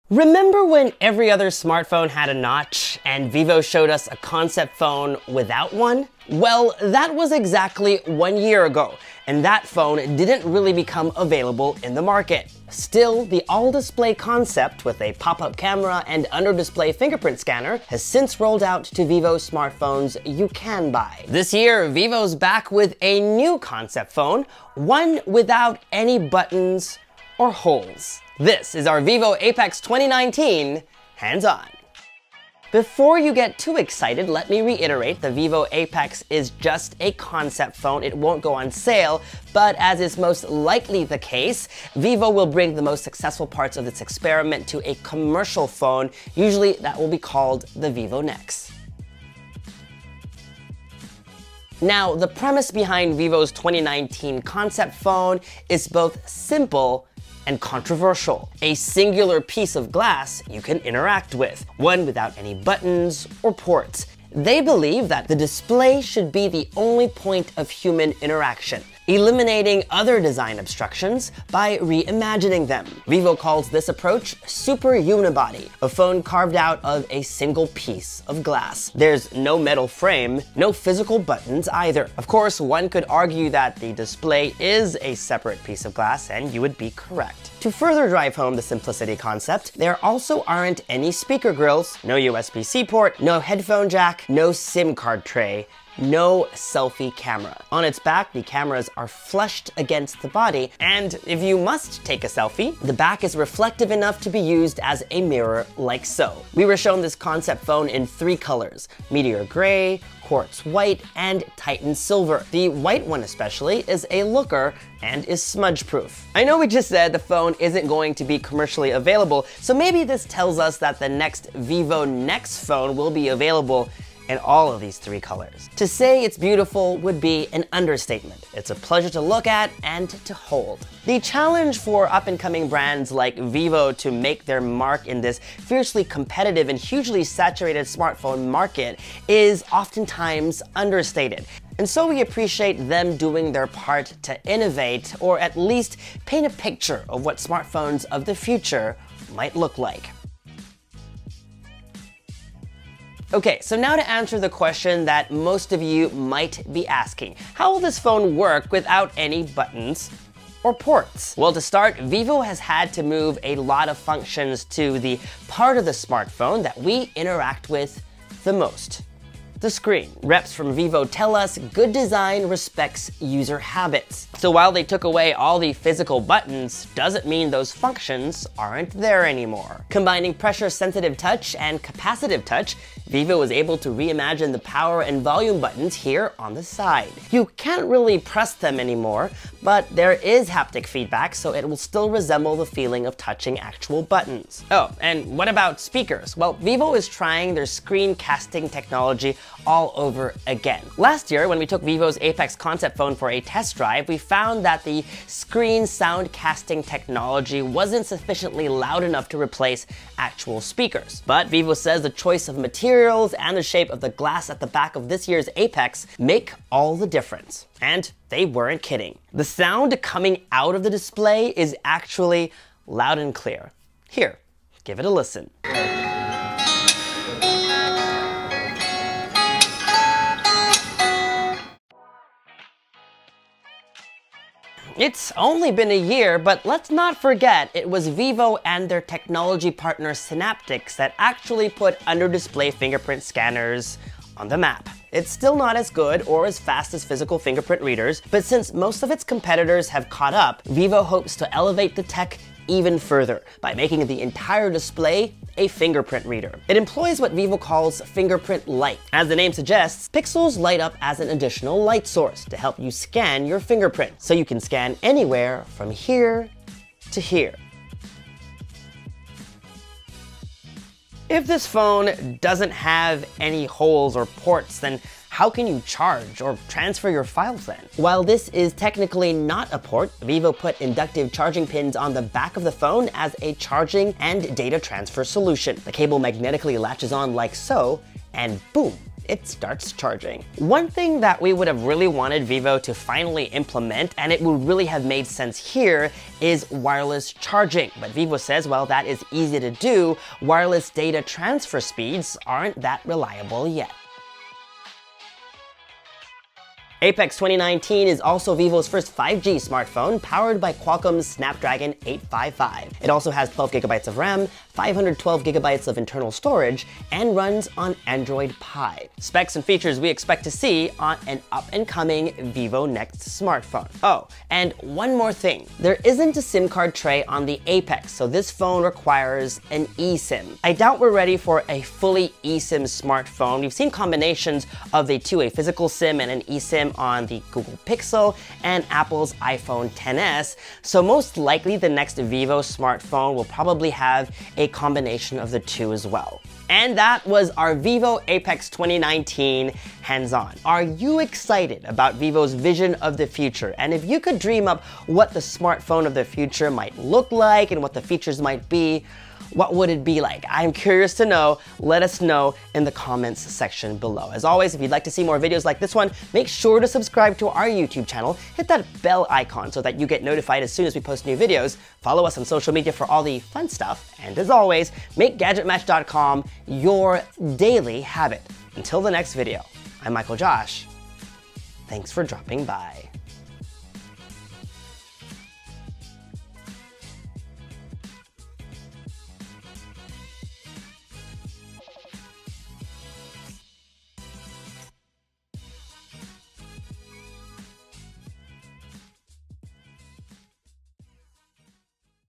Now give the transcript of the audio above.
Remember when every other smartphone had a notch and Vivo showed us a concept phone without one? Well, that was exactly 1 year ago, and that phone didn't really become available in the market. Still, the all-display concept with a pop-up camera and under-display fingerprint scanner has since rolled out to Vivo smartphones you can buy. This year, Vivo's back with a new concept phone, one without any buttons or holes. This is our Vivo APEX 2019 hands-on. Before you get too excited, let me reiterate the Vivo APEX is just a concept phone. It won't go on sale, but as is most likely the case, Vivo will bring the most successful parts of this experiment to a commercial phone. Usually that will be called the Vivo Nex. Now, the premise behind Vivo's 2019 concept phone is both simple and controversial. A singular piece of glass you can interact with, one without any buttons or ports. They believe that the display should be the only point of human interaction, eliminating other design obstructions by reimagining them. Vivo calls this approach Super Unibody, a phone carved out of a single piece of glass. There's no metal frame, no physical buttons either. Of course, one could argue that the display is a separate piece of glass, and you would be correct. To further drive home the simplicity concept, there also aren't any speaker grills, no USB-C port, no headphone jack, no SIM card tray, no selfie camera. On its back, the cameras are flushed against the body, and if you must take a selfie, the back is reflective enough to be used as a mirror like so. We were shown this concept phone in 3 colors: Meteor Gray, Quartz White, and Titan Silver. The white one especially is a looker and is smudge-proof. I know we just said the phone isn't going to be commercially available, so maybe this tells us that the next Vivo Nex phone will be available in all of these 3 colors. To say it's beautiful would be an understatement. It's a pleasure to look at and to hold. The challenge for up-and-coming brands like Vivo to make their mark in this fiercely competitive and hugely saturated smartphone market is oftentimes understated. And so we appreciate them doing their part to innovate, or at least paint a picture of what smartphones of the future might look like. Okay, so now to answer the question that most of you might be asking. How will this phone work without any buttons or ports? Well, to start, Vivo has had to move a lot of functions to the part of the smartphone that we interact with the most: the screen. Reps from Vivo tell us good design respects user habits. So while they took away all the physical buttons, doesn't mean those functions aren't there anymore. Combining pressure-sensitive touch and capacitive touch, Vivo was able to reimagine the power and volume buttons here on the side. You can't really press them anymore, but there is haptic feedback, so it will still resemble the feeling of touching actual buttons. Oh, and what about speakers? Well, Vivo is trying their screen casting technology all over again. Last year, when we took Vivo's APEX concept phone for a test drive, we found that the screen sound casting technology wasn't sufficiently loud enough to replace actual speakers. But Vivo says the choice of materials and the shape of the glass at the back of this year's APEX make all the difference. And they weren't kidding. The sound coming out of the display is actually loud and clear. Here, give it a listen. It's only been a year, but let's not forget it was Vivo and their technology partner Synaptics that actually put under-display fingerprint scanners on the map. It's still not as good or as fast as physical fingerprint readers, but since most of its competitors have caught up, Vivo hopes to elevate the tech even further by making the entire display a fingerprint reader. It employs what Vivo calls fingerprint light. As the name suggests, pixels light up as an additional light source to help you scan your fingerprint, so you can scan anywhere from here to here. If this phone doesn't have any holes or ports, then how can you charge or transfer your files then? While this is technically not a port, Vivo put inductive charging pins on the back of the phone as a charging and data transfer solution. The cable magnetically latches on like so, and boom, it starts charging. One thing that we would have really wanted Vivo to finally implement, and it would really have made sense here, is wireless charging. But Vivo says, well, that is easy to do. Wireless data transfer speeds aren't that reliable yet. APEX 2019 is also Vivo's first 5G smartphone powered by Qualcomm's Snapdragon 855. It also has 12 gigabytes of RAM, 512 gigabytes of internal storage, and runs on Android Pie. Specs and features we expect to see on an up-and-coming Vivo Next smartphone. Oh, and one more thing. There isn't a SIM card tray on the APEX, so this phone requires an eSIM. I doubt we're ready for a fully eSIM smartphone. We've seen combinations of the two, a physical SIM and an eSIM on the Google Pixel and Apple's iPhone XS, so most likely the next Vivo smartphone will probably have a combination of the two as well. And that was our Vivo APEX 2019 hands-on. Are you excited about Vivo's vision of the future? And if you could dream up what the smartphone of the future might look like and what the features might be, what would it be like? I'm curious to know. Let us know in the comments section below. As always, if you'd like to see more videos like this one, make sure to subscribe to our YouTube channel. Hit that bell icon so that you get notified as soon as we post new videos. Follow us on social media for all the fun stuff. And as always, make GadgetMatch.com your daily habit. Until the next video, I'm Michael Josh. Thanks for dropping by.